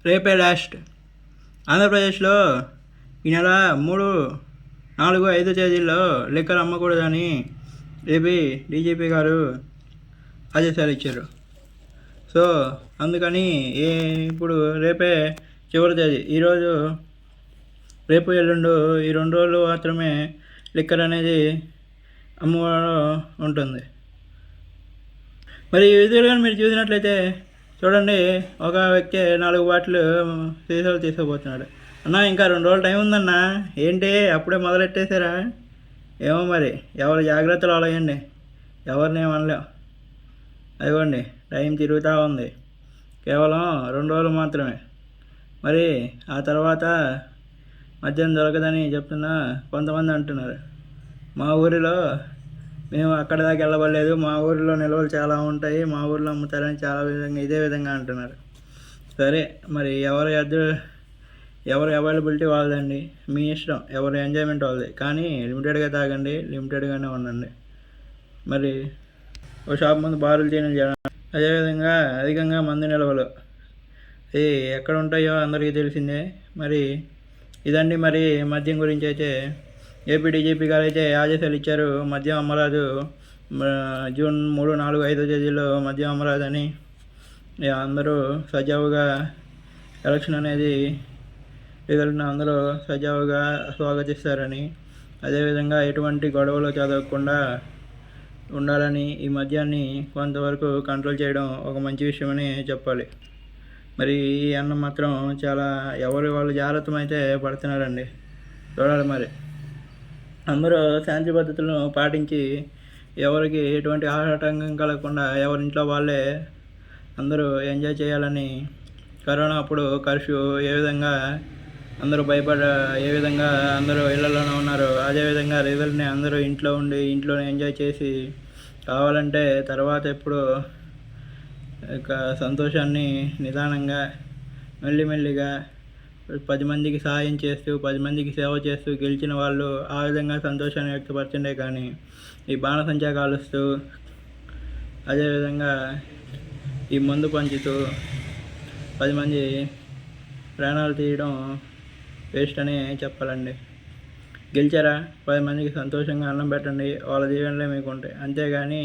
రేపే లాస్ట్. ఆంధ్రప్రదేశ్లో ఈ నెల 3, 4, 5 తేదీల్లో లిక్కర్ అమ్మకూడదని ఏపీ డీజీపీ గారు ఆదేశాలు ఇచ్చారు. సో అందుకని ఇప్పుడు రేపే చివరి తేదీ. ఈరోజు రేపు ఎల్లుండు ఈ 2 రోజులు మాత్రమే లిక్కర్ అనేది అమ్మవాడు ఉంటుంది. మరి ఈ విధంగా మీరు చూసినట్లయితే చూడండి, ఒక వ్యక్తి 4 బాటిల్ సీసాలు తీసుకుపోతున్నాడు. అన్న ఇంకా 2 రోజులు టైం ఉందన్న, ఏంటి అప్పుడే మొదలెట్టేశారా? ఏమో మరి, ఎవరు జాగ్రత్తలు అలాగండి, ఎవరిని ఏమనలేం. అదిగోండి టైం తిరుగుతూ ఉంది, కేవలం 2 రోజులు మాత్రమే. మరి ఆ తర్వాత మద్యం దొరకదని చెప్తున్నా కొంతమంది అంటున్నారు. మా ఊరిలో మేము అక్కడ దాకా వెళ్ళబడలేదు, మా ఊరిలో నిల్వలు చాలా ఉంటాయి, మా ఊరిలో అమ్ముతారని చాలా ఇదే విధంగా అంటున్నారు. సరే మరి ఎవరి అవైలబిలిటీ వాళ్ళదండి, మీ ఇష్టం, ఎవరి ఎంజాయ్మెంట్ వాళ్ళది. కానీ లిమిటెడ్గా తాగండి, లిమిటెడ్గానే ఉండండి. మరి ఒక షాప్ ముందు బారులు చేయడం చేయడం, అదేవిధంగా అధికంగా మందు నిల్వలు ఎక్కడ ఉంటాయో అందరికీ తెలిసిందే. మరి ఇదండి మరి మద్యం గురించి అయితే ఏపీ డీజీపీ గారు అయితే ఆదేశాలు ఇచ్చారు. మద్యం అమ్మరాదు, జూన్ 3, 4, 5 తేదీలో మద్యం అమ్మరాదని. అందరూ సజావుగా ఎలక్షన్ అనేది రిజల్ట్ని అందరూ సజావుగా స్వాగతిస్తారని, అదేవిధంగా ఎటువంటి గొడవలు జరగకుండా ఉండాలని, ఈ మద్యాన్ని కొంతవరకు కంట్రోల్ చేయడం ఒక మంచి విషయమని చెప్పాలి. మరి ఈ అన్నం మాత్రం చాలా వాళ్ళు జాగ్రత్త అయితే పడుతున్నారండి. చూడాలి మరి అందరూ శాంతి పద్ధతులను పాటించి ఎవరికి ఎటువంటి ఆటంకం కలగకుండా ఎవరింట్లో వాళ్ళే అందరూ ఎంజాయ్ చేయాలని. కరోనా అప్పుడు కర్ఫ్యూ ఏ విధంగా అందరూ ఏ విధంగా అందరూ ఇళ్లలోనే ఉన్నారు, అదేవిధంగా రిజల్ట్ని అందరూ ఇంట్లో ఉండి ఇంట్లోనే ఎంజాయ్ చేసి కావాలంటే తర్వాత ఎప్పుడు సంతోషాన్ని నిదానంగా మెల్లిమెల్లిగా 10 మందికి సహాయం చేస్తూ 10 మందికి సేవ చేస్తూ గెలిచిన వాళ్ళు ఆ విధంగా సంతోషాన్ని వ్యక్తపరచండే. కానీ ఈ బాణసంచా కాలుస్తూ అదేవిధంగా ఈ మందు పంచుతూ 10 మంది ప్రాణాలు తీయడం వేస్ట్ అని చెప్పాలండి. గెలిచారా, 10 మందికి సంతోషంగా అన్నం పెట్టండి, వాళ్ళ దీవెనలే మీకు ఉంటాయి. అంతేగాని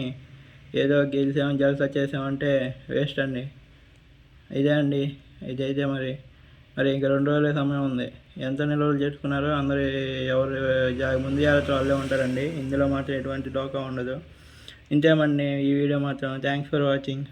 ఏదో గెలిచాము జలసా చేసామంటే వేస్ట్ అండి. ఇదే అండి ఇదైతే మరి ఇంకా 2 రోజులే సమయం ఉంది. ఎంత నిల్వలు చేసుకున్నారో అందరూ ఎవరు ముందు జాగ్రత్త వాళ్ళే ఉంటారండి. ఇందులో మాత్రం ఎటువంటి డోకా ఉండదు. ఇంతేమండి ఈ వీడియో మాత్రం. Thanks for watching.